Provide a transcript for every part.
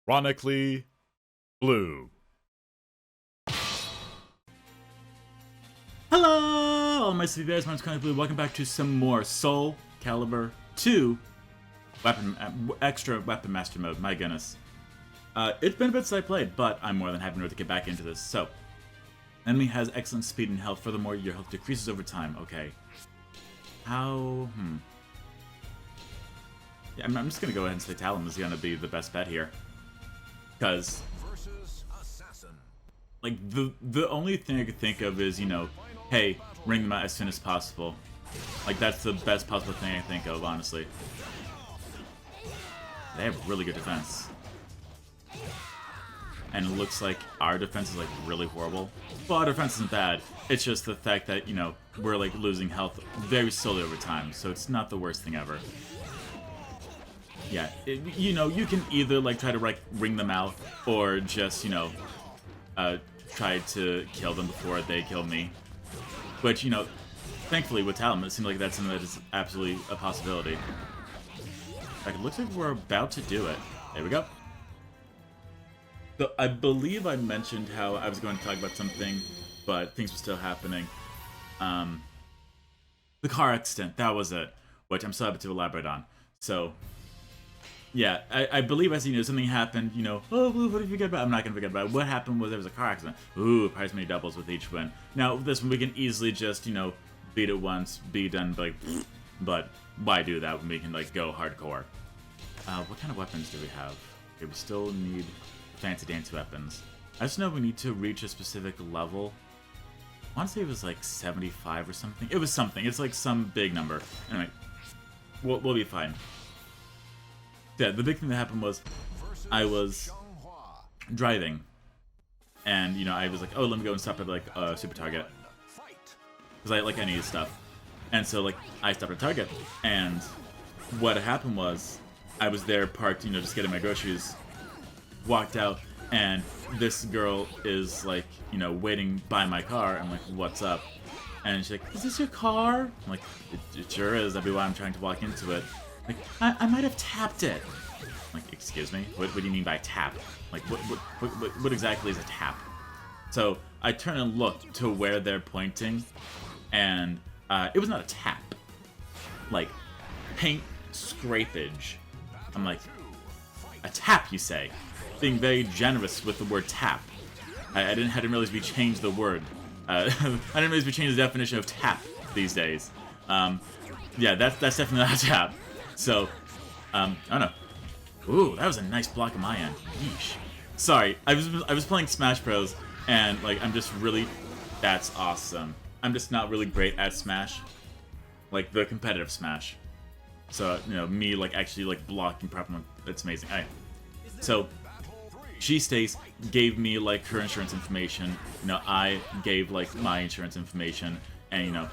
Chronically Blue. Hello, all my city bears. My name's Calibur. Welcome back to some more Soul Calibur 2 extra weapon master mode. My goodness, it's been a bit since I played, but I'm more than happy to get back into this. So, enemy has excellent speed and health. Furthermore, your health decreases over time. Okay, how? Yeah, I'm just gonna go ahead and say Talon is gonna be the best bet here, because like the only thing I could think of is, you know, hey, ring them out as soon as possible. Like, that's the best possible thing I can think of, honestly. They have really good defense. And it looks like our defense is, like, really horrible. Well, our defense isn't bad. It's just the fact that, you know, we're, like, losing health very slowly over time. So it's not the worst thing ever. Yeah, you know, you can either, like, try to, like, ring them out, or just, you know, try to kill them before they kill me. Which, you know, thankfully with Talon, it seems like that's something that is absolutely a possibility. Like, it looks like we're about to do it. There we go. So I believe I mentioned how I was going to talk about something, but things were still happening. The car accident, that was it, which I'm still happy to elaborate on. So, yeah, I believe, as you know, something happened, you know, oh, what did you forget about? I'm not going to forget about it. What happened was there was a car accident. Ooh, prize many doubles with each win. Now, this one we can easily just, you know, beat it once, be done, like, but why do that when we can, like, go hardcore? What kind of weapons do we have? Okay, we still need fancy dance weapons. I just know we need to reach a specific level. I want to say it was, like, 75 or something. It was something. It's, like, some big number. Anyway, we'll be fine. Yeah, the big thing that happened was I was driving, and, you know, I was like, oh, let me go and stop at, like, Super Target, because I needed stuff. And so, like, I stopped at Target, and what happened was I was there parked, you know, just getting my groceries, walked out, and this girl is, like, you know, waiting by my car. I'm like, what's up? And she's like, is this your car? I'm like, it sure is. That'd be why I'm trying to walk into it. Like, I might have tapped it. Like, excuse me? What do you mean by tap? Like, what exactly is a tap? So I turn and look to where they're pointing, and it was not a tap. Like, paint scrapage. I'm like, a tap, you say? Being very generous with the word tap. I didn't realize we changed the word. I didn't realize we changed the definition of tap these days. Yeah, that's definitely not a tap. So, I don't know. Ooh, that was a nice block on my end. Yeesh. Sorry, I was playing Smash Bros. And, like, I'm just really... That's awesome. I'm just not really great at Smash. Like, the competitive Smash. So, you know, me, like, actually, like, blocking properly, that's amazing. Alright. So, she stays, gave me, like, her insurance information. You know, I gave, like, my insurance information. And, you know,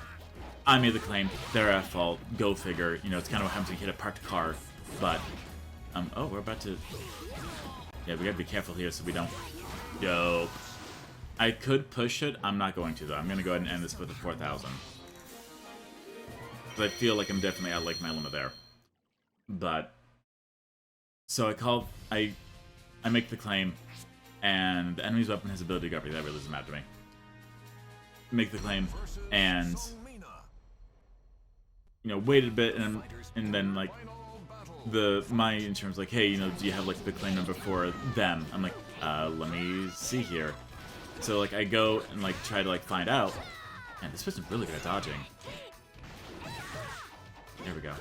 I made the claim. They're at fault. Go figure. You know, it's kind of what happens when you hit a parked car. But, oh, we're about to... Yeah, we gotta be careful here so we don't... Yo. I could push it. I'm not going to, though. I'm gonna go ahead and end this with a 4,000. Because I feel like I'm definitely at, like, my limit there. But... So I make the claim, and the enemy's weapon has ability to go. That really doesn't matter to me. Make the claim, and... You know, waited a bit, and then, like... My insurance, like, hey, you know, do you have, like, the claim number for them? I'm like, let me see here. So, like, I go and, like, try to, like, find out. Man, this person's really good at dodging. There we go.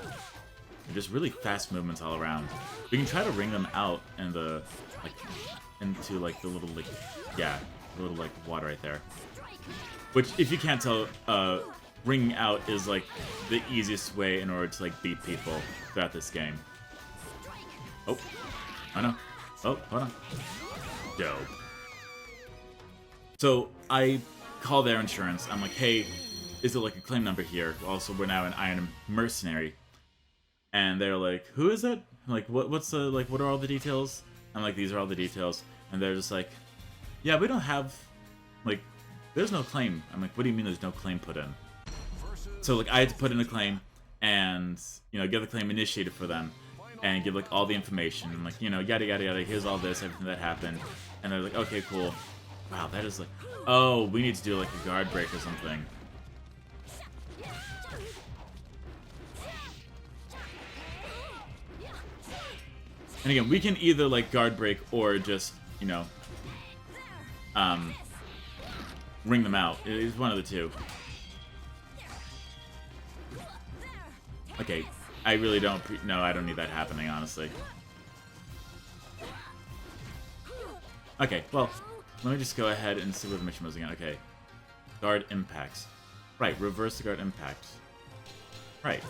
They're just really fast movements all around. We can try to ring them out in the, like, into, like, the little, like, yeah, the little, like, water right there. Which, if you can't tell, ringing out is, like, the easiest way in order to, like, beat people throughout this game. Oh, I know. Oh, hold on. Dope. So, I call their insurance. I'm like, hey, is it, like, a claim number here? Also, we're now an Iron Mercenary. And they're like, who is it? I'm like, what's the, like, what are all the details? I'm like, these are all the details. And they're just like, yeah, we don't have, like, there's no claim. I'm like, what do you mean there's no claim put in? So, like, I had to put in a claim and, you know, get the claim initiated for them. and give like all the information and like, you know, yada yada yada, here's all this, everything that happened. And they're like, okay, cool. Wow, that is like, oh, we need to do like a guard break or something. And again, we can either like guard break or just, you know, ring them out. It's one of the two. Okay, I really don't. No, I don't need that happening, honestly. Okay, well, let me just go ahead and see what the mission was again. Okay, guard impacts. Right, reverse the guard impact. Right.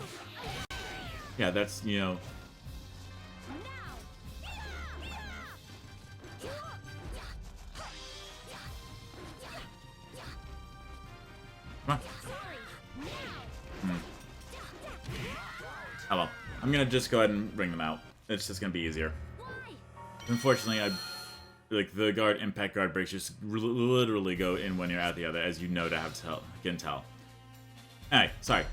Yeah, that's, you know. Come on. Oh well. I'm gonna just go ahead and bring them out. It's just gonna be easier. Unfortunately, like the guard impact guard breaks just literally go in one ear out the other, as you know to have tell can tell. Alright, sorry.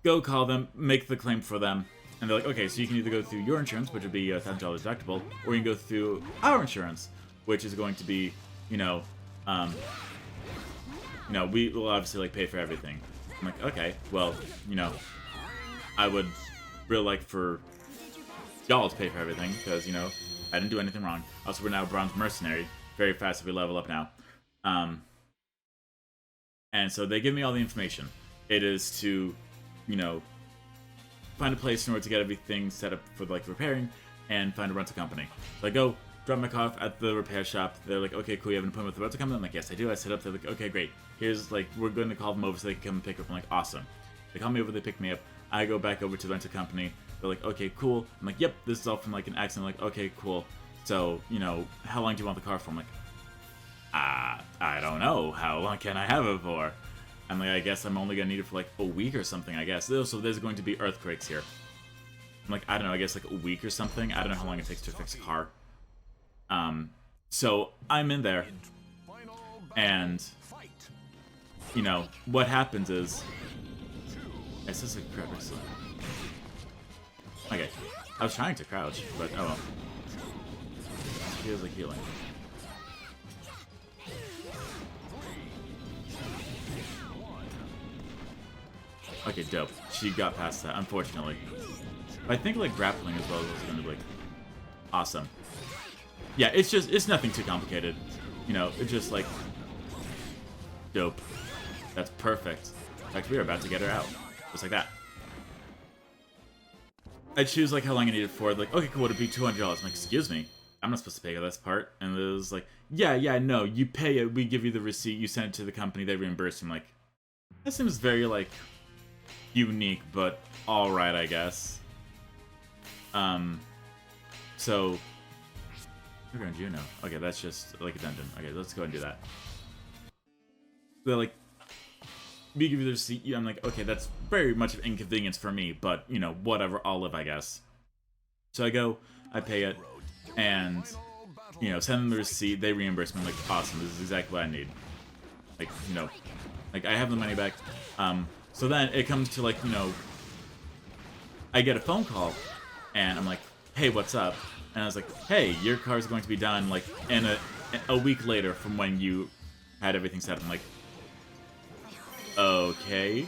Go call them, make the claim for them, and they're like, okay, so you can either go through your insurance, which would be $1,000 deductible, or you can go through our insurance, which is going to be, you know, we will obviously like pay for everything. I'm like, okay, well, you know, I would really like for y'all to pay for everything, because, you know, I didn't do anything wrong. Also, we're now Bronze Mercenary, very fast if we level up now. And so they give me all the information. It is to, you know, find a place in order to get everything set up for like repairing, and find a rental company. So I go, drop my car off at the repair shop. They're like, okay, cool, you have an appointment with the rental company? I'm like, yes, I do. I set up. They're like, okay, great. Here's like, we're going to call them over so they can come and pick up. I'm like, awesome. They call me over, they pick me up. I go back over to the rental company. They're like, okay, cool. I'm like, yep, this is all from like an accident. I'm like, okay, cool. So, you know, how long do you want the car for? I'm like, I don't know. How long can I have it for? I'm like, I guess I'm only gonna need it for like a week or something, I guess. So there's going to be earthquakes here. I'm like, I don't know, I guess like a week or something. I don't know how long it takes to fix a car. So I'm in there, and, you know, what happens is, it's just like crap. Okay, I was trying to crouch, but oh well. Feels like healing. Okay, dope. She got past that, unfortunately. But I think like grappling as well is going to be like awesome. Yeah, it's nothing too complicated. You know, it's just like dope. That's perfect. In fact, we are about to get her out. Just like that. I choose like how long I need it for. Like, okay, cool, it'd be $200. I'm like, excuse me, I'm not supposed to pay for this part. And it was like, yeah, no, you pay it. We give you the receipt. You send it to the company. They reimburse you. I'm like, that seems very like unique, but all right, I guess. So we're going to Juno. Okay, that's just like a dungeon. Okay, let's go and do that. They're like, we give you the receipt. I'm like, okay, that's very much of inconvenience for me, but, you know, whatever, I'll live, I guess. So I go, I pay it, and, you know, send them the receipt, they reimburse me. I'm like, awesome, this is exactly what I need. Like, you know, like, I have the money back. So then it comes to, like, you know, I get a phone call, and I'm like, hey, what's up? And I was like, hey, your car's going to be done, like, in a week later from when you had everything set up. I'm like, okay,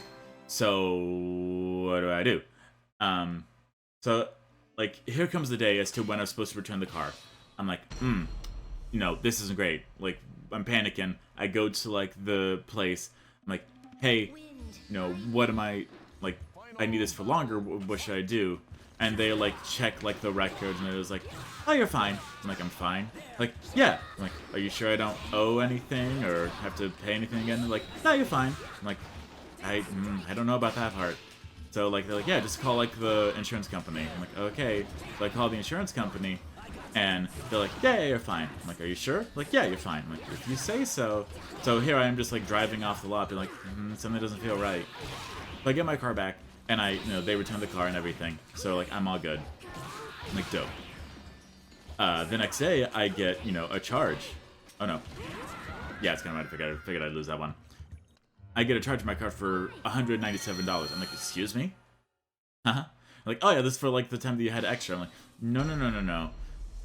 so what do I do? So, like, here comes the day as to when I'm supposed to return the car. I'm like, you know, this isn't great. Like, I'm panicking. I go to, like, the place. I'm like, hey, you know, what am I, like, I need this for longer. What should I do? And they, like, check, like, the records, and it was like, oh, you're fine. I'm like, I'm fine? Like, yeah. I'm like, are you sure I don't owe anything or have to pay anything again? They're like, no, you're fine. I'm like, I don't know about that part. So, like, they're like, yeah, just call, like, the insurance company. I'm like, okay. So I call the insurance company, and they're like, yeah, you're fine. I'm like, are you sure? Like, yeah, you're fine. I'm like, if you say so. So here I am just, like, driving off the lot, being like, something doesn't feel right. So I get my car back, and they return the car and everything. So, like, I'm all good. I'm like, dope. The next day, I get, you know, a charge. Oh, no. Yeah, it's kind of right. I figured I'd lose that one. I get a charge for my car for $197. I'm like, excuse me? Like, Like, oh yeah, this is for like the time that you had extra. I'm like, no.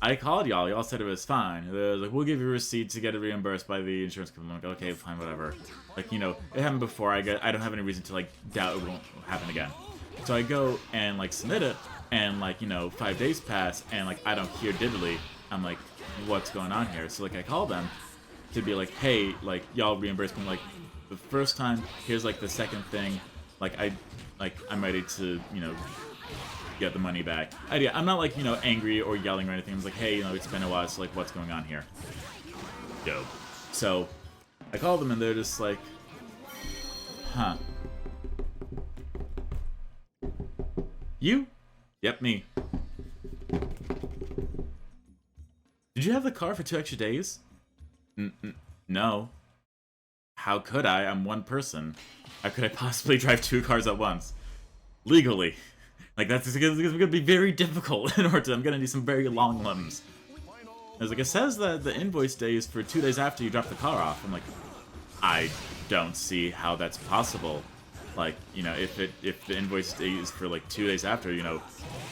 I called y'all. Y'all said it was fine. They were like, we'll give you a receipt to get it reimbursed by the insurance company. I'm like, okay, fine, whatever. Like, you know, it happened before. I don't have any reason to like doubt it won't happen again. So I go and like submit it, and like, you know, 5 days pass, and like I don't hear diddly. I'm like, what's going on here? So like I call them to be like, hey, like y'all reimbursed me like the first time. Here's like the second thing. Like I'm ready to, you know, get the money back. I'm not like, you know, angry or yelling or anything. I'm like, hey, you know, it's been a while, so like, what's going on here? Dope. So I call them and they're just like, huh. You? Yep, me. Did you have the car for 2 extra days? No. How could I? I'm one person. How could I possibly drive 2 cars at once? Legally. Like, that's going to be very difficult in order to... I'm going to need some very long limbs. I was like, it says that the invoice day is for 2 days after you drop the car off. I'm like, I don't see how that's possible. Like, you know, if the invoice day is for, like, 2 days after, you know,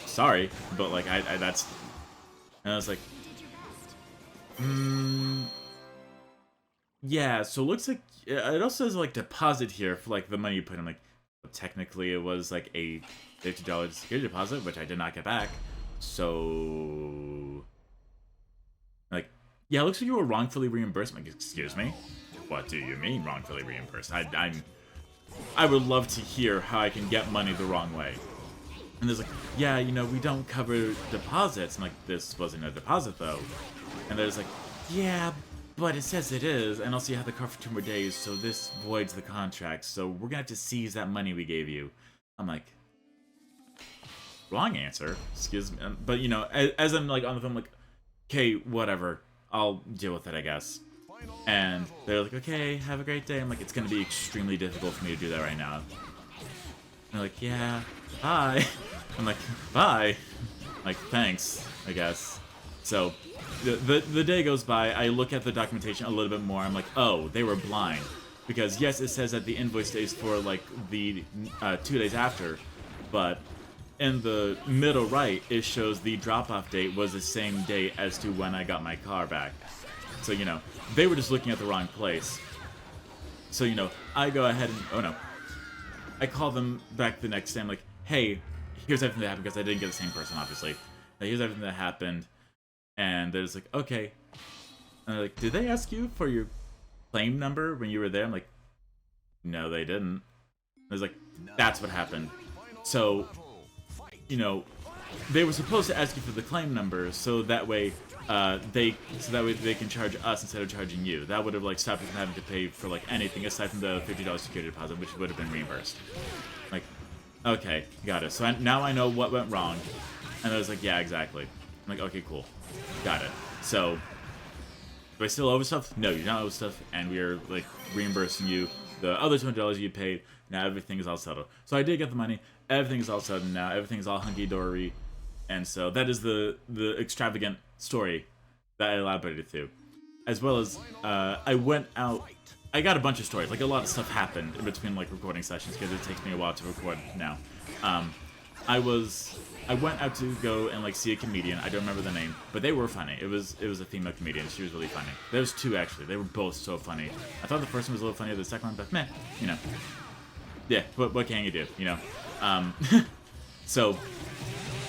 sorry. But, like, that's... And I was like... Yeah, so it looks like... It also says, like, deposit here for, like, the money you put in. Like, technically it was, like, a $50 security deposit, which I did not get back. So... Like, yeah, it looks like you were wrongfully reimbursed. I'm like, excuse me? What do you mean wrongfully reimbursed? I would love to hear how I can get money the wrong way. And there's like, yeah, you know, we don't cover deposits. I'm like, this wasn't a deposit, though. And there's like, yeah, but it says it is. And also you have the car for 2 more days, so this voids the contract. So we're going to have to seize that money we gave you. I'm like, wrong answer. Excuse me. But, you know, as I'm, like, on the phone, I'm like, okay, whatever. I'll deal with it, I guess. And they're like, okay, have a great day. I'm like, it's going to be extremely difficult for me to do that right now. And they're like, yeah, bye. I'm like, bye. Like, thanks, I guess. So, the day goes by. I look at the documentation a little bit more. I'm like, oh, they were blind. Because, yes, it says that the invoice day is for, like, the 2 days after. But in the middle right, it shows the drop-off date was the same date as to when I got my car back. So, you know, they were just looking at the wrong place. So, you know, I go ahead and... Oh, no. I call them back the next day. I'm like, hey, here's everything that happened, because I didn't get the same person, obviously. Here's everything that happened. And they're just like, okay. And they're like, did they ask you for your claim number when you were there? I'm like, no, they didn't. I was like, that's what happened. So, you know, they were supposed to ask you for the claim number, so that way... they can charge us instead of charging you. That would have like stopped you from having to pay for like anything aside from the $50 security deposit, which would have been reimbursed. Like, okay, got it. So now I know what went wrong. And I was like, yeah, exactly. I'm like, okay, cool, got it. So, do I still owe stuff? No, you don't owe stuff, and we are like reimbursing you the other $200 you paid. Now everything is all settled. So I did get the money. Everything is all settled now. Everything is all hunky dory. And so that is the extravagant story that I elaborated to. As well as, I went out... I got a bunch of stories. Like, a lot of stuff happened in between, like, recording sessions, because it takes me a while to record now. I went out to go and, like, see a comedian. I don't remember the name, but they were funny. It was a female comedian. She was really funny. There was 2, actually. They were both so funny. I thought the first one was a little funnier than the second one, but meh, you know. Yeah, what can you do, you know? So...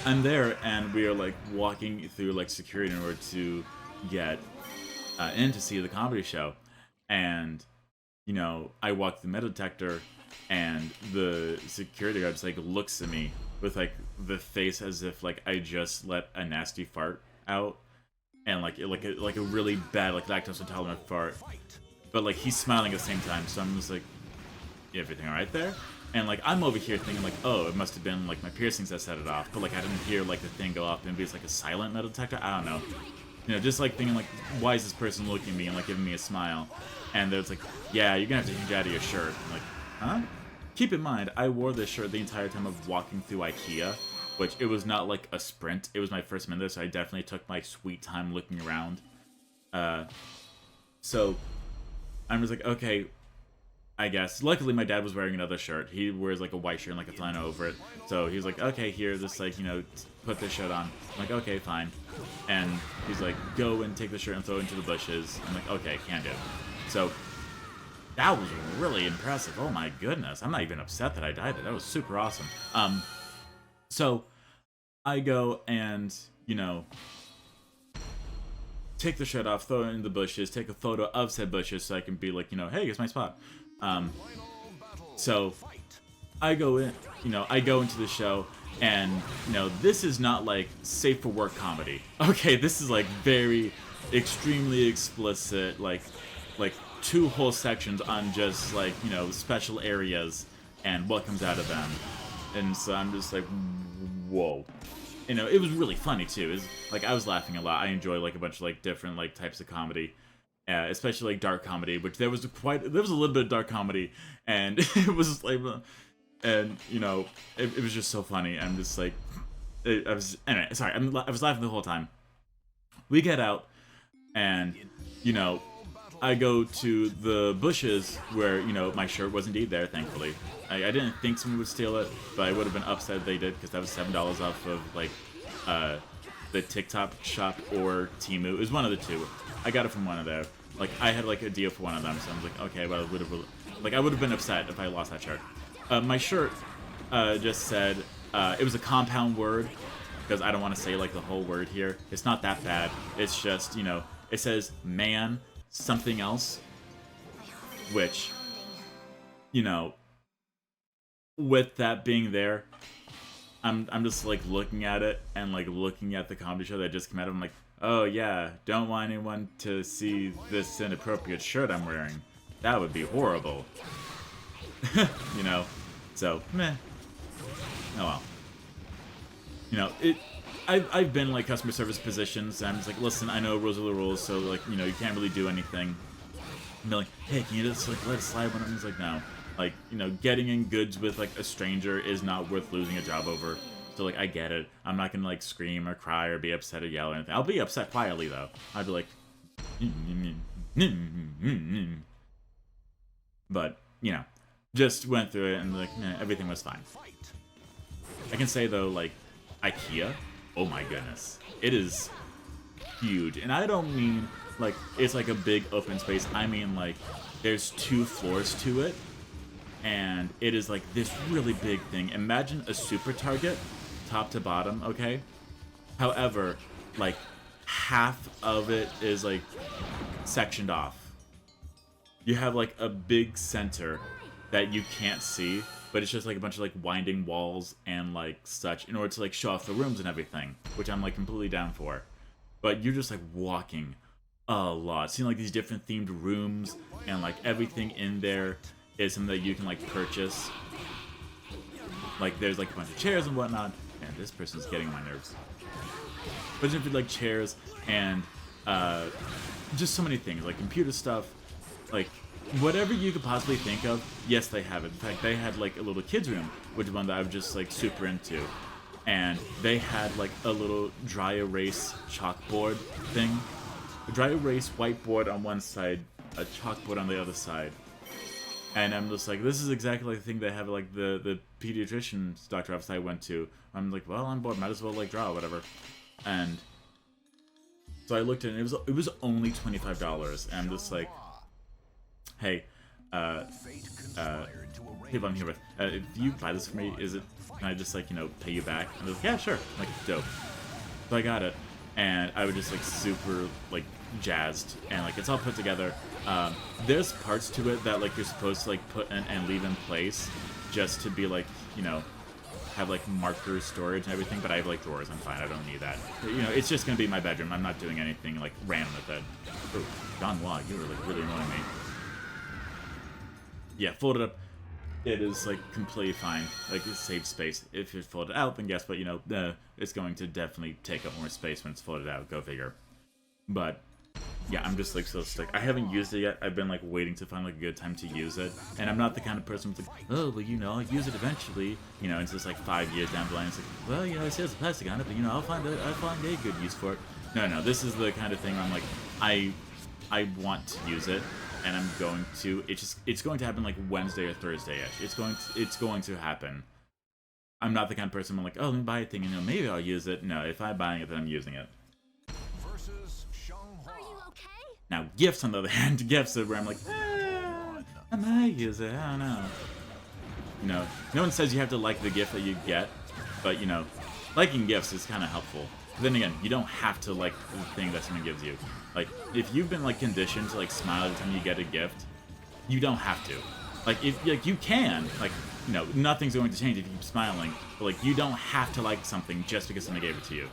I'm there, and we are, like, walking through, like, security in order to get in to see the comedy show. And, you know, I walk the metal detector, and the security guard just, like, looks at me with, like, the face as if, like, I just let a nasty fart out. And, like a really bad, like, lactose intolerant fart. But, like, he's smiling at the same time, so I'm just like, everything alright there? And, like, I'm over here thinking, like, oh, it must have been, like, my piercings that set it off. But, like, I didn't hear, like, the thing go off. Maybe it's, like, a silent metal detector? I don't know. You know, just, like, thinking, like, why is this person looking at me and, like, giving me a smile? And there's, like, yeah, you're gonna have to change out of your shirt. I'm like, huh? Keep in mind, I wore this shirt the entire time of walking through IKEA. Which, it was not, like, a sprint. It was my first minute there, so I definitely took my sweet time looking around. So, I'm just like, okay... I guess. Luckily, my dad was wearing another shirt. He wears like a white shirt and like a flannel over it. So he's like, okay, here, just like, you know, put this shirt on. I'm like, okay, fine. And he's like, go and take the shirt and throw it into the bushes. I'm like, okay, can do. So that was really impressive. Oh my goodness. I'm not even upset that I died there. That was super awesome. So I go and, you know, take the shirt off, throw it in the bushes, take a photo of said bushes so I can be like, you know, hey, it's my spot. So I go in, you know, I go into the show, and, you know, this is not like safe for work comedy. Okay, this is like very extremely explicit, like 2 whole sections on just like, you know, special areas and what comes out of them. And so I'm just like, whoa. You know, it was really funny too. It was, like, I was laughing a lot. I enjoy like a bunch of like different like types of comedy, especially like dark comedy. Which there was a little bit of dark comedy, and it was like, and you know, it was just so funny. I'm just like, anyway. Sorry, I was laughing the whole time. We get out, and you know, I go to the bushes where, you know, my shirt was indeed there, thankfully. I didn't think someone would steal it, but I would have been upset if they did, because that was $7 off of, like, the TikTok shop or Temu. It was one of the two. I got it from one of there. Like, I had, like, a deal for one of them, so I was like, okay, well, I would have been upset if I lost that shirt. My shirt just said, it was a compound word, because I don't want to say, like, the whole word here. It's not that bad. It's just, you know, it says man something else, which, you know, with that being there, I'm just like looking at it and like looking at the comedy show that just came out. I'm like, oh yeah, don't want anyone to see this inappropriate shirt I'm wearing. That would be horrible. You know, so meh. Oh well. You know, I've been in like customer service positions, and I'm just like, listen, I know rules are the rules, so like, you know, you can't really do anything. And be like, hey, can you just like let it slide when he's like, no. Like, you know, getting in goods with like a stranger is not worth losing a job over. So like, I get it. I'm not gonna like scream or cry or be upset or yell or anything. I'll be upset quietly though. I'd be like, but you know, just went through it and like, everything was fine. I can say though, like, IKEA, oh my goodness, it is huge. And I don't mean like it's like a big open space. I mean like there's 2 floors to it, and it is like this really big thing. Imagine a super Target, top to bottom, okay? However, like half of it is like sectioned off. You have like a big center that you can't see, but it's just like a bunch of like winding walls and like such in order to like show off the rooms and everything, which I'm like completely down for. But you're just like walking a lot, seeing like these different themed rooms, and like everything in there is something that you can like purchase. Like there's like a bunch of chairs and whatnot. Man, this person's getting on my nerves. But there's like chairs and just so many things, like computer stuff, like whatever you could possibly think of. Yes, they have it. In fact, they had like a little kids room, which is one that I was just like super into. And they had like a little dry erase chalkboard thing. A dry erase whiteboard on one side, a chalkboard on the other side. And I'm just like, this is exactly like the thing they have like the pediatrician's doctor office I went to. I'm like, well, I'm bored, might as well like draw or whatever. And so I looked at it, and it was only $25, and I'm just like, hey, people I'm here with, if you buy this for me, can I just like, you know, pay you back? And they're like, yeah, sure. I'm like, dope. So I got it, and I was just like super like jazzed, and like it's all put together. There's parts to it that like you're supposed to like put in and leave in place just to be like, you know, have like marker storage and everything, but I have like drawers. I'm fine. I don't need that. You know, it's just gonna be my bedroom. I'm not doing anything like random with it. Ooh, Don Law, you were like really annoying me. Yeah, folded up. It is like completely fine. Like it saves space. If it's folded out, then guess what? You know, it's going to definitely take up more space when it's folded out. Go figure. But yeah, I'm just like so sick. I haven't used it yet. I've been like waiting to find like a good time to use it, and I'm not the kind of person who's like, oh, well, you know, I'll use it eventually. You know, it's just like 5 years down the line. It's like, well, you know, it says plastic on it, but you know, I'll find a good use for it. No, this is the kind of thing I'm like, I want to use it, and I'm going to. It's going to happen like Wednesday or Thursday-ish. It's going to happen. I'm not the kind of person I'm like, oh, let me buy a thing and maybe I'll use it. No, if I'm buying it, then I'm using it. Are you okay? Now, gifts, on the other hand, gifts are where I'm like, I might use it, I don't know. You know, no one says you have to like the gift that you get, but, you know, liking gifts is kind of helpful. But then again, you don't have to like the thing that someone gives you. Like, if you've been, like, conditioned to, like, smile every time you get a gift, you don't have to. Like, if like you can, like, you know, nothing's going to change if you keep smiling, but, like, you don't have to like something just because someone gave it to you.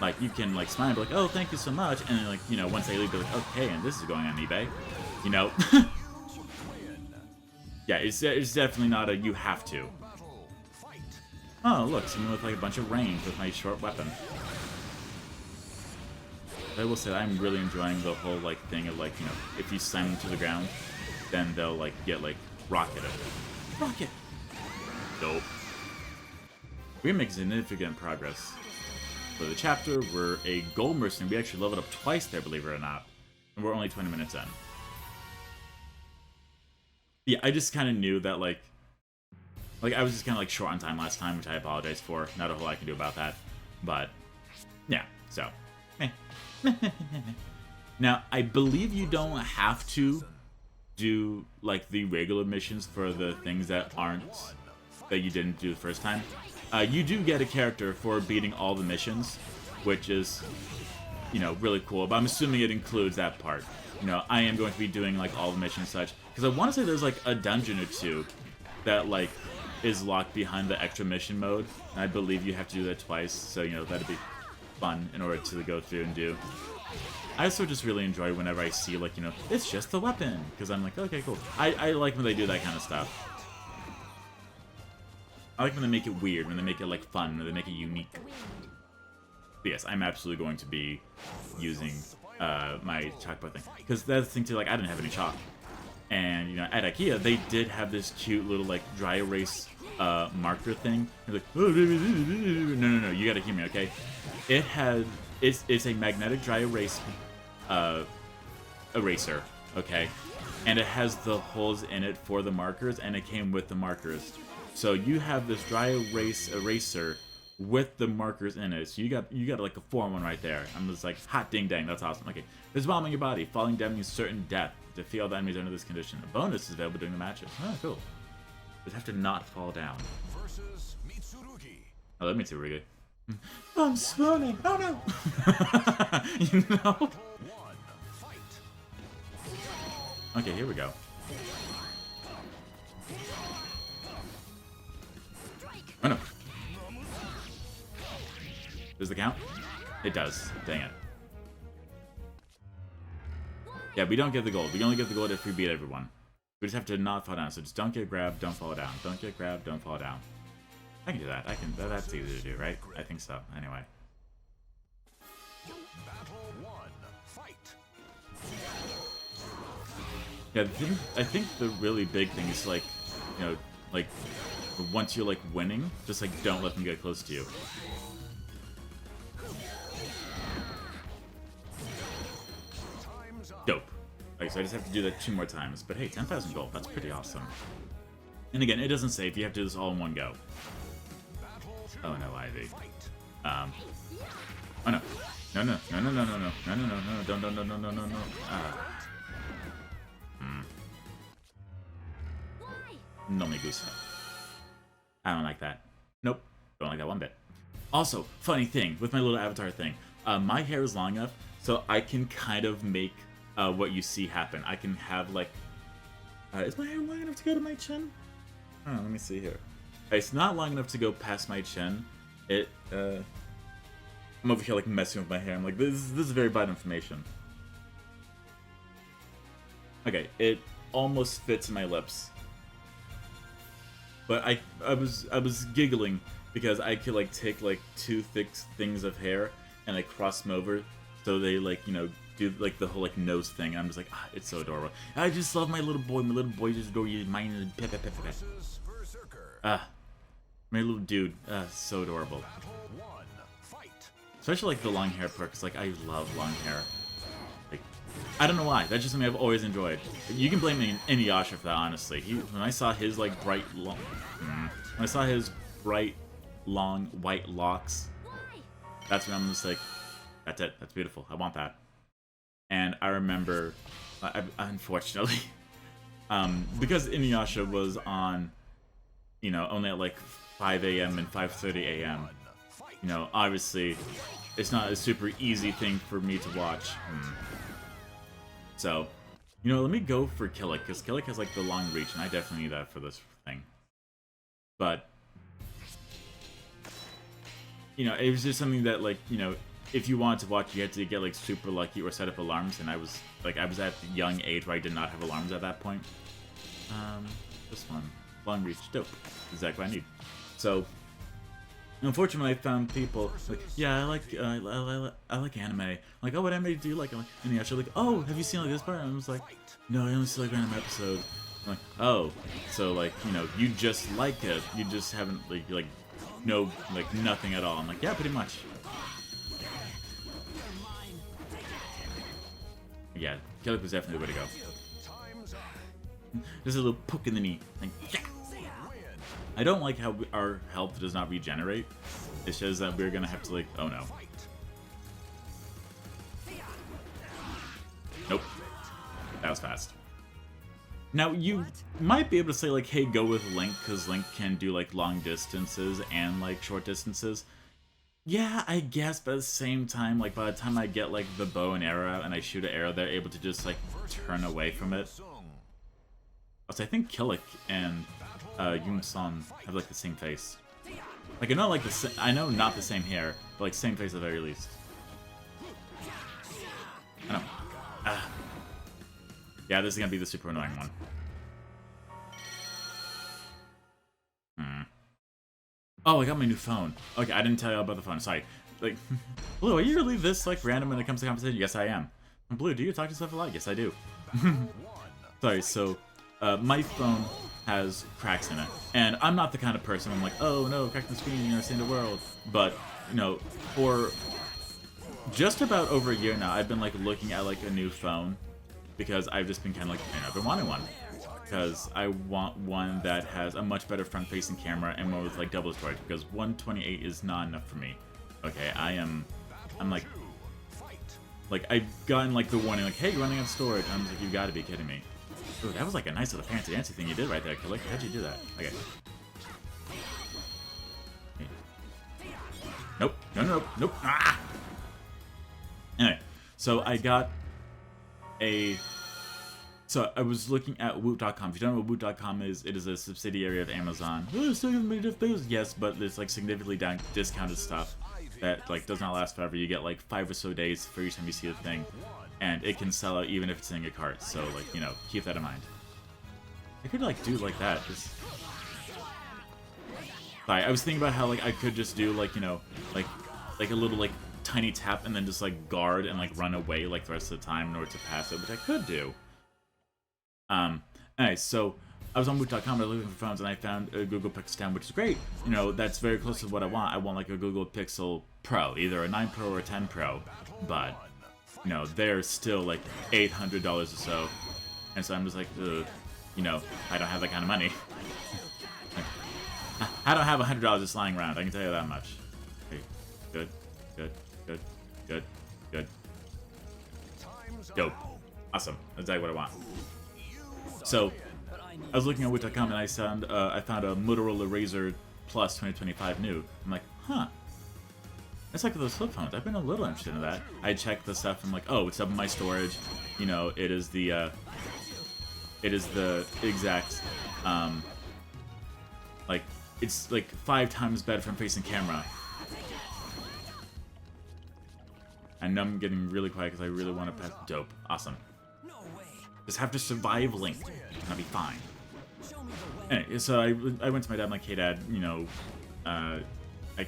Like, you can, like, smile and be like, oh, thank you so much, and then, like, you know, once they leave, be like, okay, and this is going on eBay. You know? Yeah, it's definitely not a you have to. Oh, look, someone with, like, a bunch of range with my short weapon. But I will say, I'm really enjoying the whole, like, thing of, like, you know, if you slam them to the ground, then they'll, like, get, like, rocketed. Rocket! Dope. We make significant progress. For the chapter, we're a gold mercenary. We actually leveled up twice there, believe it or not. And we're only 20 minutes in. Yeah, I just kind of knew that, like, I was just kind of, like, short on time last time, which I apologize for. Not a whole lot I can do about that. But, yeah, so. Now, I believe you don't have to do, like, the regular missions for the things that you didn't do the first time. You do get a character for beating all the missions, which is, you know, really cool. But I'm assuming it includes that part. You know, I am going to be doing, like, all the missions and such. Because I want to say there's, like, a dungeon or two that, like, is locked behind the extra mission mode. And I believe you have to do that twice. So, you know, that'd be fun in order to go through and do. I also just really enjoy whenever I see, like, you know, it's just the weapon. Because I'm like, okay, cool. I like when they do that kind of stuff. I like when they make it weird, when they make it, like, fun, when they make it unique. But yes, I'm absolutely going to be using my chalkboard thing. Because that's the thing, too, like, I didn't have any chalk. And, you know, at IKEA, they did have this cute little, like, dry erase marker thing. They're like, oh, no, you gotta hear me, okay? It's a magnetic dry erase eraser, okay? And it has the holes in it for the markers, and it came with the markers. So you have this dry erase eraser with the markers in it. So you got like a 4-in-1 right there. I'm just like, hot ding dang, that's awesome. Okay, there's bomb in your body. Falling down means certain death. Defeat all the enemies under this condition. A bonus is available during the matches. Oh, cool. Just have to not fall down. Oh, that Mitsurugi. I'm spawning. Oh no. You know. Okay, here we go. Oh no. Does the count? It does. Dang it. Yeah, we don't get the gold. We only get the gold if we beat everyone. We just have to not fall down. So just don't get grabbed, don't fall down. Don't get grabbed, don't fall down. I can do that. That's easy to do, right? I think so. Anyway. Yeah, I think the really big thing is, like, you know, like, once you're, like, winning, just, like, don't let them get close to you. Dope. Okay, so I just have to do that 2 more times. But hey, 10,000 gold, that's pretty awesome. And again, it doesn't say if you have to do this all in one go. Oh no, Ivy. Oh no. No, don't. No me gusta. I don't like that. Nope. Don't like that one bit. Also, funny thing, with my little avatar thing, my hair is long enough so I can kind of make what you see happen. I can have, like... is my hair long enough to go to my chin? Oh, let me see here. It's not long enough to go past my chin. I'm over here, like, messing with my hair. I'm like, this is very bad information. Okay, it almost fits my lips. But I was giggling because I could, like, take, like, 2 thick things of hair and, like, cross them over so they, like, you know, do, like, the whole, like, nose thing. And I'm just like, ah, it's so adorable. I just love my little boy. My little boy just adore you. Mine is my little dude. So adorable. Especially, like, the long hair part, because, like, I love long hair. Like, I don't know why. That's just something I've always enjoyed. You can blame Inuyasha for that, honestly. When I saw his like when I saw his bright, long white locks, that's when I'm just like, that's it. That's beautiful. I want that. And I remember, unfortunately, because Inuyasha was on, you know, only at like 5 a.m. and 5:30 a.m. You know, obviously, it's not a super easy thing for me to watch. So, you know, let me go for Killick, because Killick has like the long reach, and I definitely need that for this thing. But, you know, it was just something that, like, you know, if you wanted to watch, you had to get like super lucky or set up alarms, and I was at the young age where I did not have alarms at that point. This one, long reach, dope, exactly what I need. So, unfortunately, I found people like, yeah, I like anime. I'm like, oh, what anime do you like? I'm like, and actually like, oh, have you seen like this part? And I was like, no, I only see like random episodes. I'm like, oh, so like, you know, you just like it, you just haven't like no like nothing at all. I'm like, yeah, pretty much. Yeah, Calibur was definitely the way to go. Just a little poke in the knee. Like, yeah. I don't like how our health does not regenerate. It shows that we're gonna have to like, oh no. Nope. That was fast. Now, you might be able to say like, hey, go with Link, because Link can do like long distances and like short distances. Yeah, I guess, but at the same time, like, by the time I get, like, the bow and arrow out and I shoot an arrow, they're able to just, like, turn away from it. Also, I think Killick and Yoon-Son have, like, the same face. Like, I know not the same hair, but, like, same face at the very least. I know. Yeah, this is gonna be the super annoying one. Oh, I got my new phone. Okay, I didn't tell you about the phone. Sorry. Like, Blue, are you really this, like, random when it comes to conversation? Yes, I am. Blue, do you talk to yourself a lot? Yes, I do. Sorry, so, my phone has cracks in it. And I'm not the kind of person I'm like, oh, no, crack the screen, you understand the world. But, you know, for just about over a year now, I've been, like, looking at, like, a new phone. Because I've just been kind of like, I've been wanting one. Because I want one that has a much better front-facing camera and one with like double storage, because 128 is not enough for me. Okay, I'm like I've gotten like the warning, like, hey, you're running out of storage. And I'm like, you gotta be kidding me. Ooh, that was like a nice little fancy thing you did right there, Killick. How'd you do that? Okay. Nope, nope. Ah! Anyway, so I got a... So I was looking at Woot.com. If you don't know what Woot.com is, it is a subsidiary of Amazon. Oh, still many different things. Yes, but there's like significantly discounted stuff that like does not last forever. You get like 5 or so days for each time you see a thing, and it can sell out even if it's in your cart. So like, you know, keep that in mind. I could like do like that. Just... Sorry, I was thinking about how like I could just do like, you know, like a little like tiny tap and then just like guard and like run away like the rest of the time in order to pass it, which I could do. Anyway, so I was on Woot.com, I was looking for phones, and I found a Google Pixel 10, which is great. You know, that's very close to what I want. I want like a Google Pixel Pro, either a 9 Pro or a 10 Pro, but, you know, they're still like $800 or so, and so I'm just like, ugh, you know, I don't have that kind of money. I don't have $100 just lying around, I can tell you that much. Okay, good. Dope. Awesome. That's exactly what I want. So, I was looking at Woot.com and I found a Motorola Razr Plus 2025 new. I'm like, huh. It's like those flip phones. I've been a little interested in that. I checked the stuff and I'm like, oh, it's up in my storage. You know, it is the exact, like, it's like 5 times better from facing camera. And I'm getting really quiet because I really want to pass. Dope. Awesome. Just have to survive Link, and I'll be fine. Anyway, so I went to my dad, I'm like, hey dad, you know, I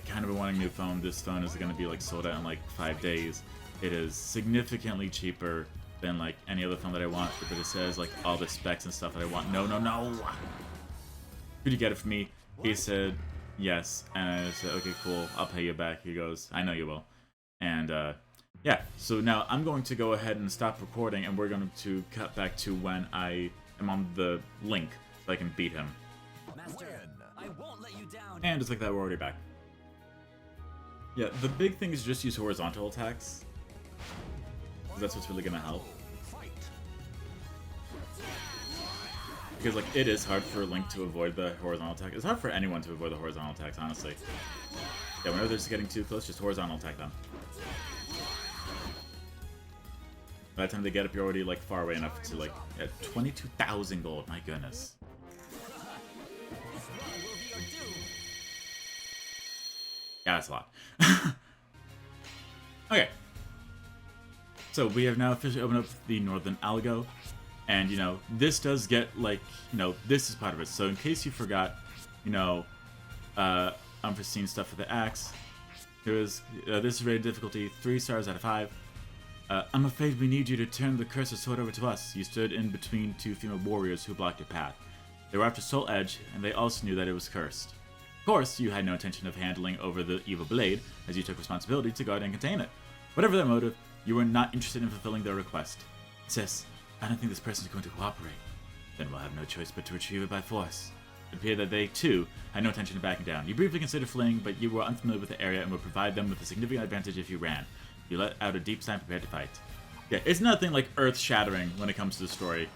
kind of been wanting a new phone. This phone is going to be like sold out in like 5 days. It is significantly cheaper than like any other phone that I want, but it says like all the specs and stuff that I want. No. Could you get it for me? He said yes, and I said, okay, cool, I'll pay you back. He goes, I know you will. And Yeah, so now I'm going to go ahead and stop recording, and we're going to cut back to when I am on the link, so I can beat him. Master, I won't let you down. And just like that, we're already back. Yeah, the big thing is just use horizontal attacks. That's what's really gonna help. Because, like, it is hard for Link to avoid the horizontal attack. It's hard for anyone to avoid the horizontal attacks, honestly. Yeah, whenever they're just getting too close, just horizontal attack them. By the time they get up, you're already, like, far away enough to, like, at 22,000 gold. My goodness. Yeah, that's a lot. Okay. So we have now officially opened up the Northern Algo. And, you know, this does get, like, you know, this is part of it. So in case you forgot, you know, unforeseen stuff for the axe, there is, this is rated difficulty 3 stars out of 5. I'm afraid we need you to turn the cursed sword over to us. You stood in between two female warriors who blocked your path. They were after Soul Edge, and they also knew that it was cursed. Of course, you had no intention of handling over the evil blade, as you took responsibility to guard and contain it. Whatever their motive, you were not interested in fulfilling their request. Sis, I don't think this person is going to cooperate. Then we'll have no choice but to retrieve it by force. It appeared that they, too, had no intention of backing down. You briefly considered fleeing, but you were unfamiliar with the area and would provide them with a significant advantage if you ran. You let out a deep sigh prepared to fight. Yeah, it's nothing like earth-shattering when it comes to the story,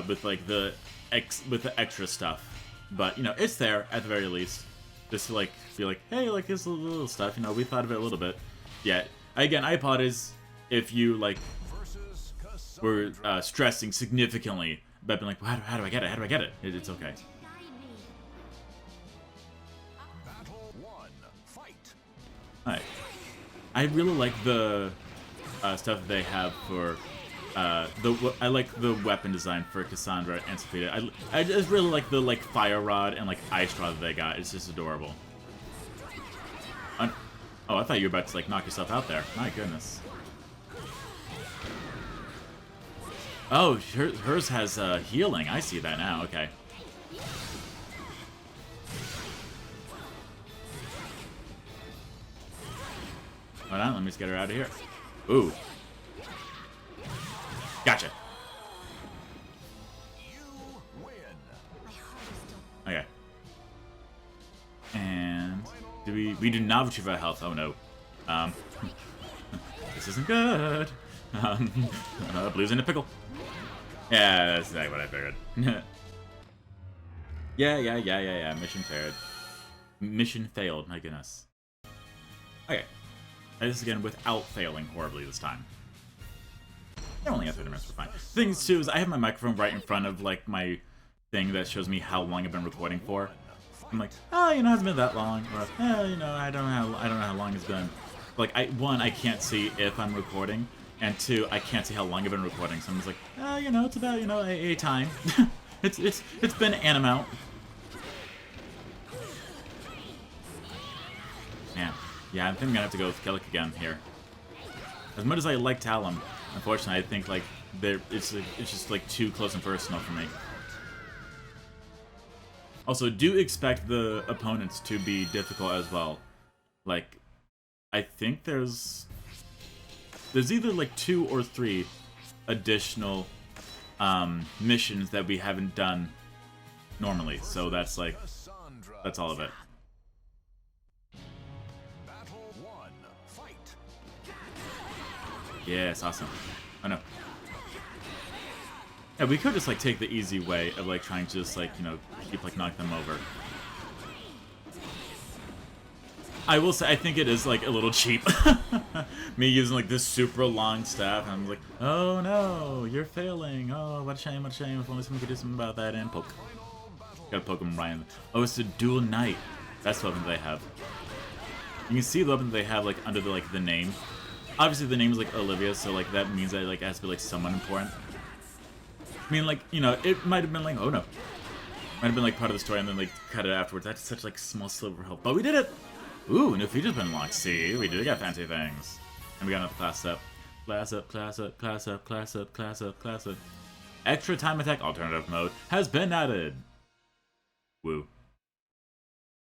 with like the extra stuff. But you know, it's there at the very least, just to like be like, hey, like this little stuff. You know, we thought of it a little bit. Yeah. Again, I apologize if you like were stressing significantly about being like, well, how do I get it? How do I get it? It's okay. Alright. I really like the stuff that they have for I like the weapon design for Cassandra and Sophia. I just really like the like fire rod and like ice rod that they got. It's just adorable. Oh, I thought you were about to like knock yourself out there. My goodness. Oh, hers has healing. I see that now. Okay. Hold on, let me just get her out of here. Ooh. Gotcha. Okay. And we do not retrieve our health. Oh no. This isn't good. Blue's in a pickle. Yeah, that's exactly what I figured. Yeah. Mission failed. Mission failed. My goodness. Okay. This again without failing horribly this time. I only have 30 minutes, we're fine. Things too is I have my microphone right in front of like my thing that shows me how long I've been recording for. I'm like, oh, you know, it hasn't been that long, or you know, I don't know how long it's been. Like, one, I can't see if I'm recording, and two, I can't see how long I've been recording. So I'm just like, oh, you know, it's about, you know, a time. it's been an amount. Man. Yeah, I think I'm gonna have to go with Kellic again here. As much as I like Talum, unfortunately, I think like it's just like too close and personal for me. Also, do expect the opponents to be difficult as well. Like, I think there's either like 2 or 3 additional missions that we haven't done normally. So that's like that's all of it. Yes, awesome. Oh no. Yeah, we could just like take the easy way of like trying to just like, you know, keep like knocking them over. I will say I think it is like a little cheap. Me using like this super long staff and I'm like, oh no, you're failing. Oh, what a shame, what a shame. If only someone could do something about that and poke. Gotta poke him right in the... Oh, it's a dual knight. That's the weapon they have. You can see the weapon they have like under the like the name. Obviously, the name is, like, Olivia, so, like, that means that, like, it has to be, like, someone important. I mean, like, you know, it might have been, like, oh, no. Might have been, like, part of the story and then, like, cut it afterwards. That's such, like, small sliver of hope. But we did it! Ooh, new feature's been unlocked. See, we did get fancy things. And we got another class up. Class up, class up, class up, class up, class up, class up. Extra time attack alternative mode has been added. Woo.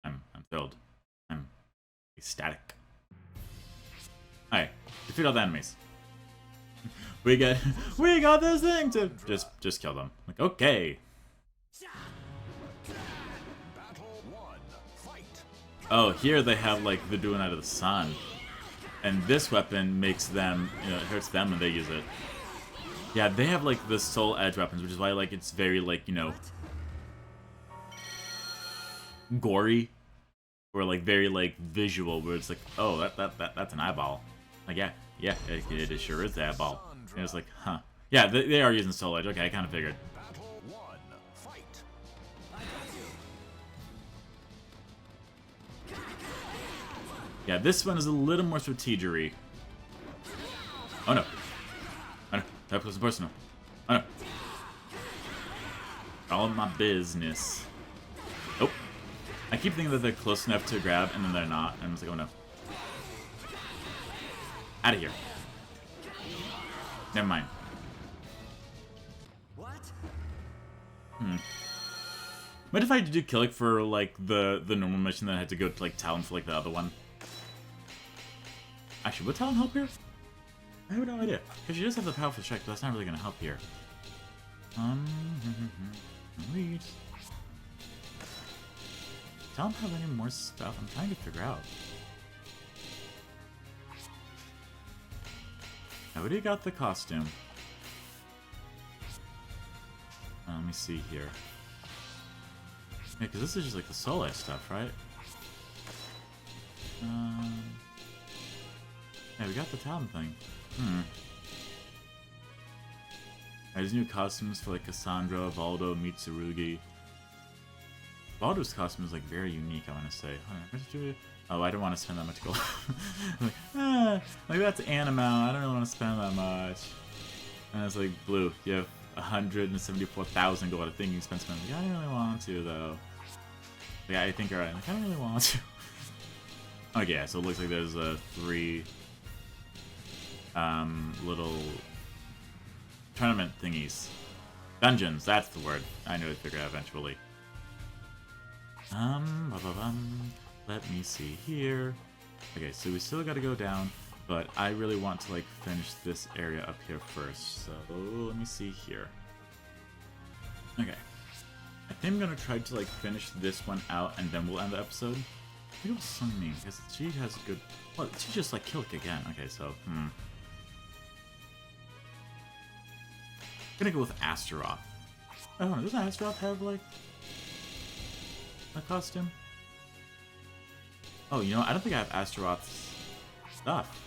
I'm thrilled. I'm ecstatic. Alright. Defeat all the enemies. we got this thing to just kill them. Like, okay. Oh, here they have like the doing out of the sun, and this weapon makes them, you know, it hurts them when they use it. Yeah, they have like the soul edge weapons, which is why like it's very like, you know, gory, or like very like visual, where it's like, oh, that's an eyeball. Like, yeah, it sure is the eyeball. And it's like, huh. Yeah, they are using soul edge. Okay, I kind of figured. Yeah, this one is a little more strategery. Oh no. Oh no. That was personal. Oh no. All my business. Oh. I keep thinking that they're close enough to grab, and then they're not. And I'm just like, oh no. Out of here. Never mind. What? What if I do kill it for like the normal mission, then I had to go to like Talon for like the other one? Actually, would Talon help here? I have no idea. Because she does have the powerful strike, but that's not really going to help here. Wait. Talon have any more stuff? I'm trying to figure out. Nobody got the costume. Let me see here. Yeah, because this is just like the Soul Edge stuff, right? Yeah, we got the Talon thing. There's new costumes for like Cassandra, Valdo, Mitsurugi. Valdo's costume is like very unique, I want to say. Oh, I don't want to spend that much gold. Like that's Animo, I don't really want to spend that much. And it's like, Blue, you have 174,000 gold. I think you can spend something. Like, I don't really want to, though. Yeah, I think you're right. Like, I don't really want to. Okay, yeah, so it looks like there's 3 little tournament thingies. Dungeons, that's the word. I knew I'd figure it out eventually. Let me see here. Okay, so we still gotta go down, but I really want to like finish this area up here first. So let me see here. Okay. I think I'm gonna try to like finish this one out and then we'll end the episode. Who was Sung Ming? Because she has a good. Well, she just like killed again. Okay, so gonna go with Astaroth. Oh, doesn't Astaroth have like a costume? Oh, you know, I don't think I have Astaroth's stuff.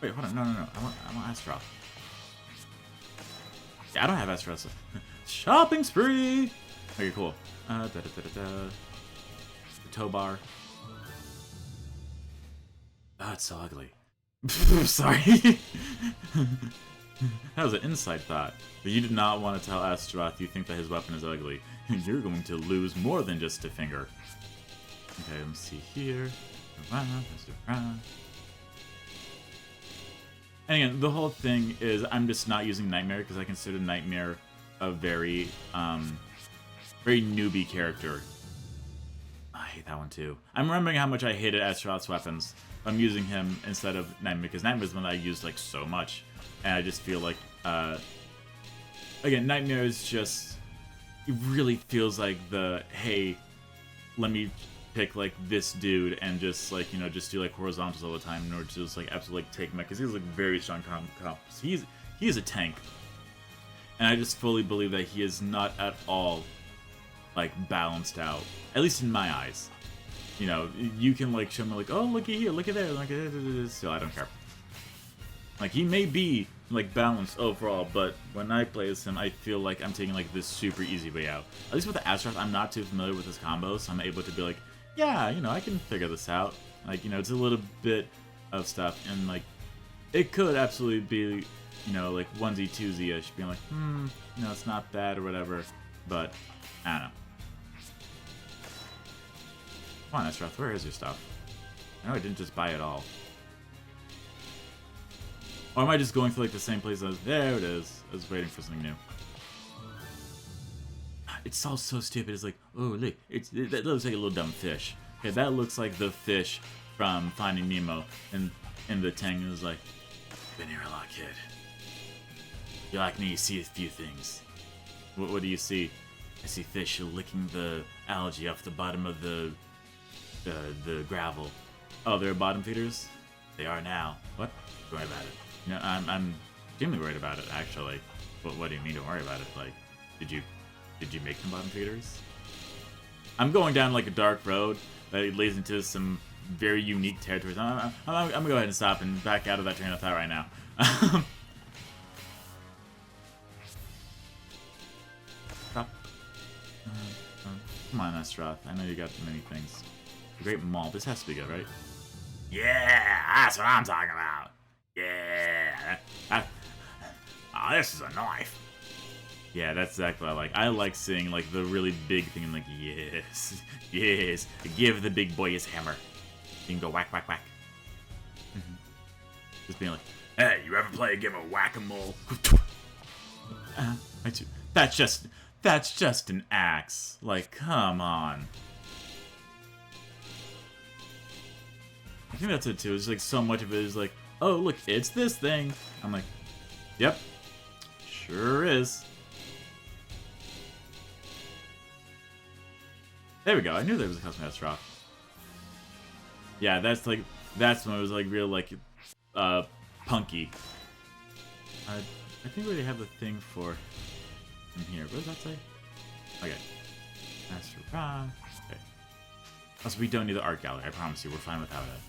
Wait, hold on, no. I want Astaroth. Yeah, I don't have Astaroth's. Shopping spree. Okay, cool. The tow bar. Oh, it's so ugly. Sorry. That was an inside thought. But you did not want to tell Astaroth you think that his weapon is ugly. You're going to lose more than just a finger. Okay, let me see here. And again, the whole thing is I'm just not using Nightmare because I consider Nightmare a very, very newbie character. I hate that one too. I'm remembering how much I hated Astaroth's weapons. I'm using him instead of Nightmare because Nightmare is one that I use like so much. And I just feel like, again, Nightmare is just, it really feels like the, hey, let me pick like this dude and just like, you know, just do like horizontals all the time in order to just like absolutely like take him out because he's like very strong comp. He is a tank. And I just fully believe that he is not at all like balanced out, at least in my eyes. You know, you can like show me like, oh, looky here, look at there, look at this. Still, I don't care. Like, he may be like balanced overall, but when I play as him, I feel like I'm taking like this super easy way out. At least with the Astaroth, I'm not too familiar with his combos, so I'm able to be like, yeah, you know, I can figure this out. Like, you know, it's a little bit of stuff, and like, it could absolutely be, you know, like 1Z, 2Z-ish, being like, you know, it's not bad or whatever, but I don't know. Come on, Astaroth, where is your stuff? I know I didn't just buy it all. Or am I just going through like the same place as... There it is. I was waiting for something new. It's all so stupid. It's like, oh, look. That looks like a little dumb fish. Okay, that looks like the fish from Finding Nemo, and the Tang was like, "Been here a lot, kid. You like me? You see a few things. What do you see? I see fish licking the algae off the bottom of the gravel. Oh, they're bottom feeders? They are now. What? Don't worry about it. You know, I'm extremely worried about it, actually. What do you mean don't worry about it? Like, did you make them bottom feeders? I'm going down like a dark road that leads into some very unique territories. I'm gonna go ahead and stop and back out of that train of thought right now. Stop. Come on, Estroth. I know you got many things. The Great Mall. This has to be good, right? Yeah, that's what I'm talking about. Yeah. Oh, this is a knife. Yeah, that's exactly what I like. I like seeing like the really big thing and like, yes, yes. Give the big boy his hammer. You can go whack, whack, whack. Just being like, hey, you ever play a game of whack-a-mole? That's just an axe. Like, come on. I think that's it too. It's like so much of it is like, oh look, it's this thing. I'm like, yep, sure is. There we go. I knew there was a custom Estroth. Yeah, that's when it was like real like punky. I think we already have the thing for in here. What does that say? Okay. Master Ra. Okay. Also, we don't need the art gallery. I promise you, we're fine without it.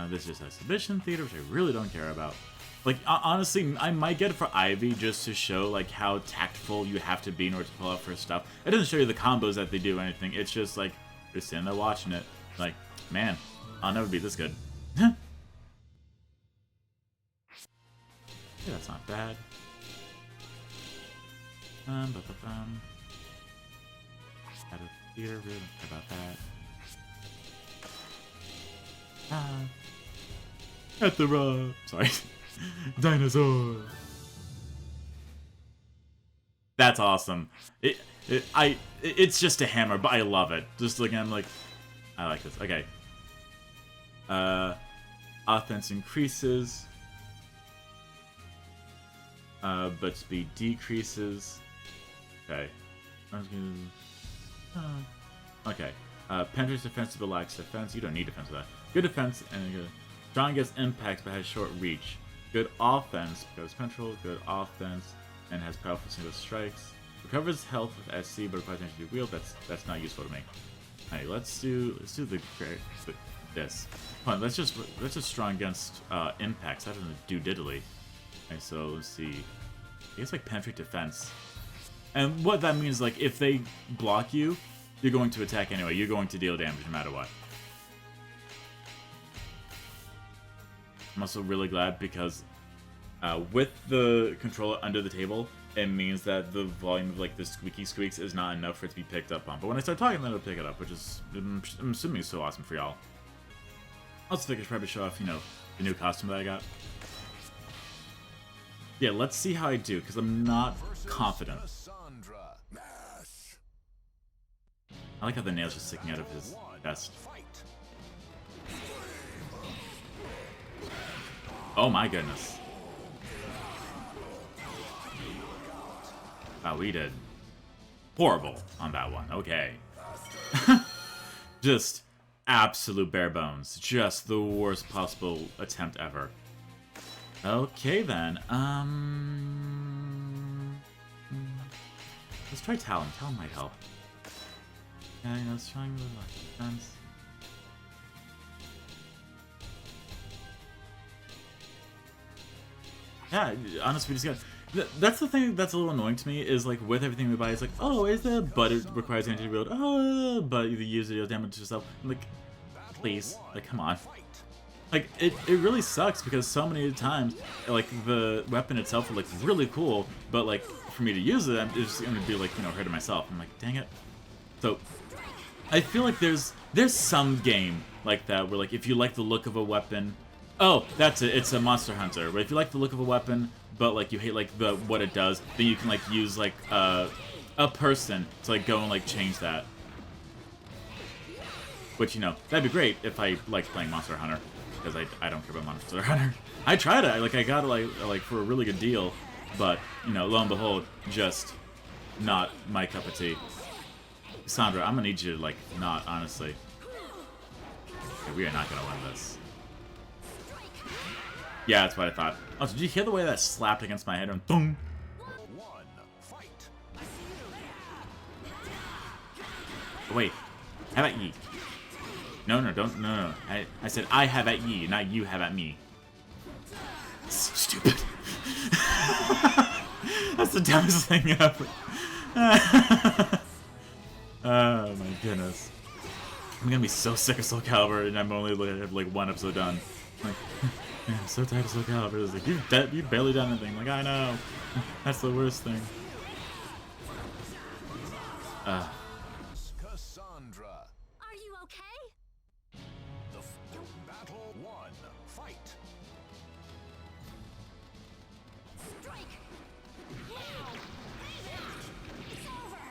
This just exhibition theater, which I really don't care about. Like, honestly, I might get it for Ivy just to show, like, how tactful you have to be in order to pull out first stuff. It doesn't show you the combos that they do or anything. It's just, like, you're sitting there watching it. Like, man, I'll never be this good. Yeah, that's not bad. Out of theater, really don't care about that. At the rock. Sorry. Dinosaur. That's awesome. It's just a hammer, but I love it. Just looking at it, I'm like, I like this. Okay. Offense increases. But speed decreases. Okay. Okay. Penetrates defense but lacks defense. You don't need defense for that. Good defense and good. Strong against impacts but has short reach. Good offense because control. Good offense and has powerful single strikes. Recovers health with SC but requires energy to wield. That's not useful to me. Alright, let's do this. Hold on, let's just strong against impacts. That doesn't do diddly. Okay, so let's see. I guess like penetrate defense. And what that means, like, if they block you, you're going to attack anyway. You're going to deal damage no matter what. I'm also really glad because with the controller under the table, it means that the volume of like the squeaky squeaks is not enough for it to be picked up on. But when I start talking, then it'll pick it up, which is, I'm assuming is so awesome for y'all. I also think I should probably show off, you know, the new costume that I got. Yeah, let's see how I do, because I'm not confident. I like how the nails just sticking out of his chest. Oh my goodness. Wow, we did horrible on that one. Okay. Just absolute bare bones. Just the worst possible attempt ever. Okay then. Let's try Talon. Talon might help. Yeah, you know, it's trying with defense. Yeah, honestly, we just got. That's the thing that's a little annoying to me is like with everything we buy, it's like, oh, is that? But it requires energy to build. Oh, but you use it, you'll damage yourself. I'm like, please, like, come on. Like, it really sucks because so many times, like, the weapon itself is, like, really cool, but, like, for me to use it, I'm just gonna be, like, you know, hurting myself. I'm like, dang it. So, I feel like there's some game like that where, like, if you like the look of a weapon... Oh, that's it. It's a Monster Hunter. But if you like the look of a weapon, but, like, you hate, like, what it does, then you can, like, use, like, a person to, like, go and, like, change that. Which, you know, that'd be great if I liked playing Monster Hunter, because I don't care about Monster Hunter. I tried it, I got it like for a really good deal, but, you know, lo and behold, just not my cup of tea. Sandra, I'm gonna need you to, like, not, honestly. Okay, we are not gonna win this. Yeah, that's what I thought. Oh, did you hear the way that slapped against my head and boom? Oh, wait, have at ye. No, no. I said I have at ye, not you have at me. Stupid. That's the dumbest thing ever. Oh my goodness. I'm gonna be so sick of Soul Calibur, and I'm only like one episode done. Like, man, I'm so tired of Soul Calibur. It's like, you've barely done anything. Like, I know. That's the worst thing. Cassandra. Are you okay? Battle 1. Fight. Strike! Now! Payback! It's over!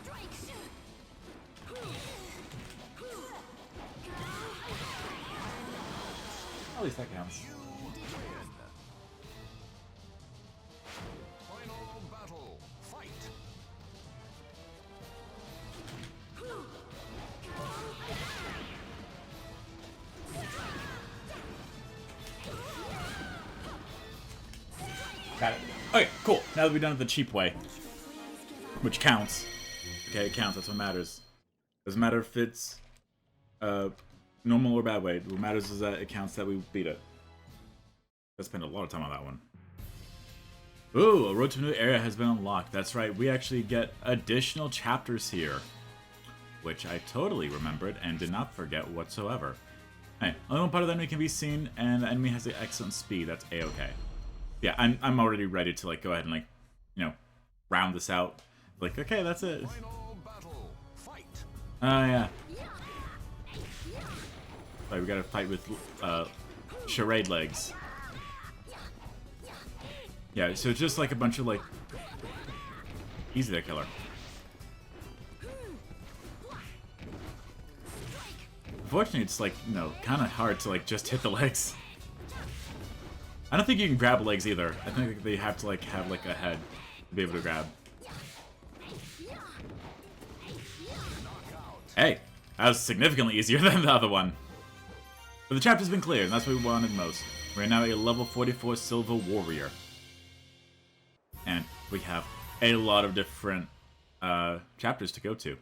Strike! At least that counts. Final battle. Fight. Got it. Okay, cool. Now that we've done it the cheap way, which counts. Okay, it counts. That's what matters. Doesn't matter if it's normal or bad way. What matters is that it counts that we beat it. I spent a lot of time on that one. Ooh, a road to a new area has been unlocked. That's right. We actually get additional chapters here, which I totally remembered and did not forget whatsoever. Hey, only one part of the enemy can be seen, and the enemy has excellent speed. That's a-okay. Yeah, I'm already ready to like go ahead and like, you know, round this out. Like, okay, that's it. Final battle. Fight. Oh yeah. Right, we gotta fight with charade legs. Yeah, so it's just like a bunch of like easy there, killer. Unfortunately, it's like, you know, kind of hard to like just hit the legs. I don't think you can grab legs either. I think they have to like have like a head to be able to grab. Hey, that was significantly easier than the other one. But the chapter's been cleared, and that's what we wanted most. We're now a level 44 Silver Warrior. And we have a lot of different chapters to go to.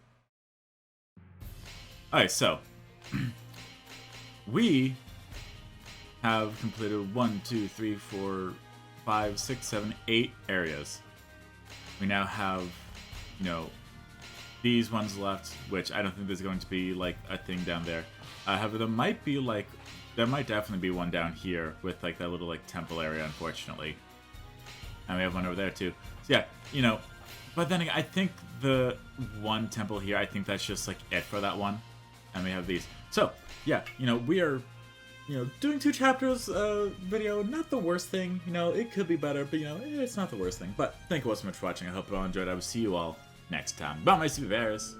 Alright, so we have completed 1, 2, 3, 4, 5, 6, 7, 8 areas. We now have, you know, these ones left, which I don't think there's going to be like a thing down there. However, there might definitely be one down here with like that little like temple area, unfortunately. And we have one over there too. So yeah, you know, but then again, I think the one temple here, I think that's just like it for that one. And we have these. So yeah, you know, we are, you know, doing 2 chapters video, not the worst thing. You know, it could be better, but you know, it's not the worst thing. But thank you all so much for watching. I hope you all enjoyed. I will see you all next time. Bye, my super bears.